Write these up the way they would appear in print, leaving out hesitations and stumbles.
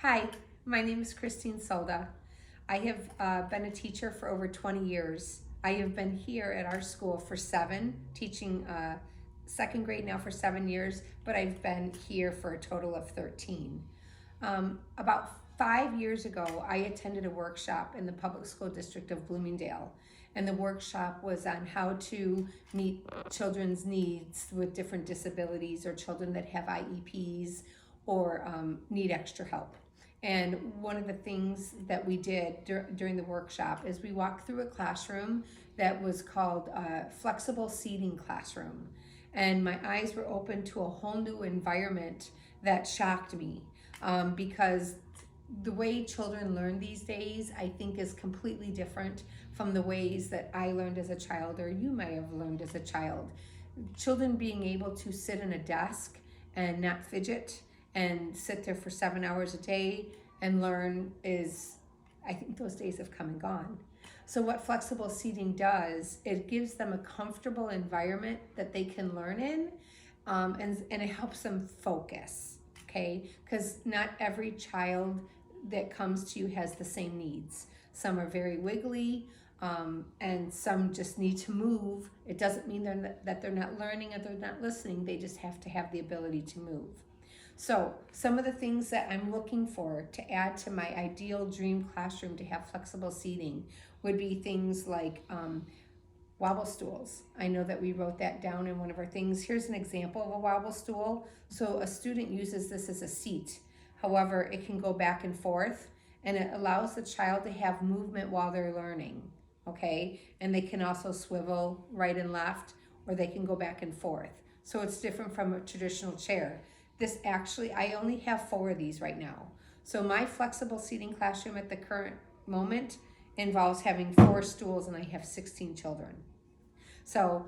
Hi, my name is Christine Solda. I have been a teacher for over 20 years. I have been here at our school for 7, teaching second grade now for 7 years, but I've been here for a total of 13. About 5 years ago, I attended a workshop in the public school district of Bloomingdale. And the workshop was on how to meet children's needs with different disabilities or children that have IEPs or need extra help. And one of the things that we did during the workshop is we walked through a classroom that was called a flexible seating classroom. And my eyes were open to a whole new environment that shocked me because the way children learn these days, I think, is completely different from the ways that I learned as a child or you might have learned as a child. Children being able to sit in a desk and not fidget and sit there for 7 hours a day and learn is, I think those days have come and gone. So what flexible seating does, it gives them a comfortable environment that they can learn in, and it helps them focus, okay? Because not every child that comes to you has the same needs. Some are very wiggly, and some just need to move. It doesn't mean that they're not learning or they're not listening. They just have to have the ability to move. So some of the things that I'm looking for to add to my ideal dream classroom to have flexible seating would be things like wobble stools. I know that we wrote that down in one of our things. Here's an example of a wobble stool. So a student uses this as a seat. However, it can go back and forth, and it allows the child to have movement while they're learning, okay? And they can also swivel right and left, or they can go back and forth. So it's different from a traditional chair. This actually, I only have 4 of these right now. So my flexible seating classroom at the current moment involves having 4 stools, and I have 16 children. So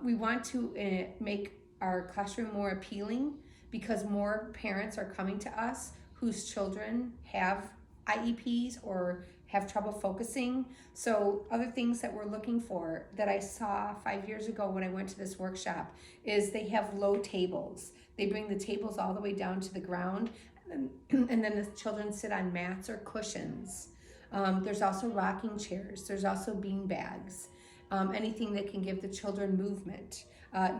we want to make our classroom more appealing because more parents are coming to us whose children have IEPs or have trouble focusing. So other things that we're looking for that I saw 5 years ago when I went to this workshop is they have low tables. They bring the tables all the way down to the ground, and then the children sit on mats or cushions. There's also rocking chairs. There's also bean bags. Anything that can give the children movement.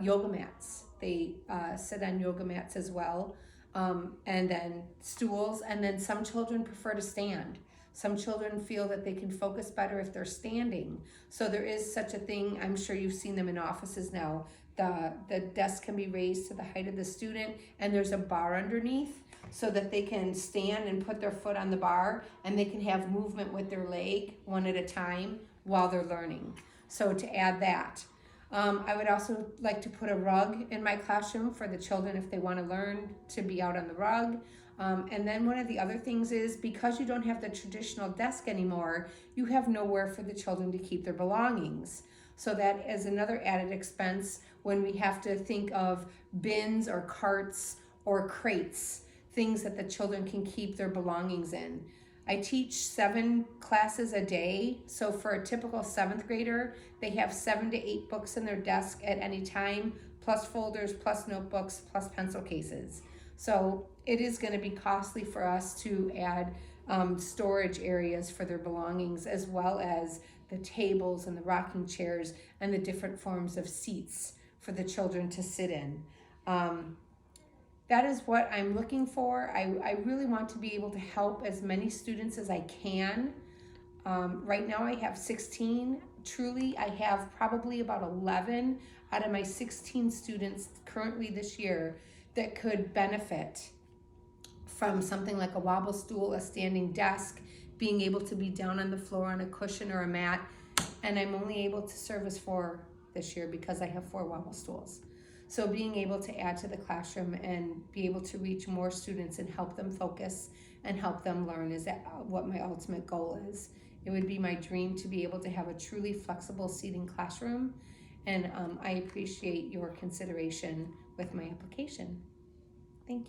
Yoga mats. They sit on yoga mats as well. And then stools. And then some children prefer to stand. Some children feel that they can focus better if they're standing. So there is such a thing. I'm sure you've seen them in offices now. The desk can be raised to the height of the student, and there's a bar underneath so that they can stand and put their foot on the bar, and they can have movement with their leg one at a time while they're learning. So to add that. I would also like to put a rug in my classroom for the children if they want to learn to be out on the rug. And then one of the other things is because you don't have the traditional desk anymore, you have nowhere for the children to keep their belongings. So that is another added expense when we have to think of bins or carts or crates, things that the children can keep their belongings in. I teach 7 classes a day, so for a typical 7th grader, they have 7 to 8 books in their desk at any time, plus folders, plus notebooks, plus pencil cases. So it is going to be costly for us to add storage areas for their belongings, as well as the tables and the rocking chairs and the different forms of seats for the children to sit in. That is what I'm looking for. I really want to be able to help as many students as I can. Right now I have 16. Truly, I have probably about 11 out of my 16 students currently this year that could benefit from something like a wobble stool, a standing desk, being able to be down on the floor on a cushion or a mat. And I'm only able to service 4 this year because I have 4 wobble stools. So being able to add to the classroom and be able to reach more students and help them focus and help them learn is what my ultimate goal is. It would be my dream to be able to have a truly flexible seating classroom, and I appreciate your consideration with my application. Thank you.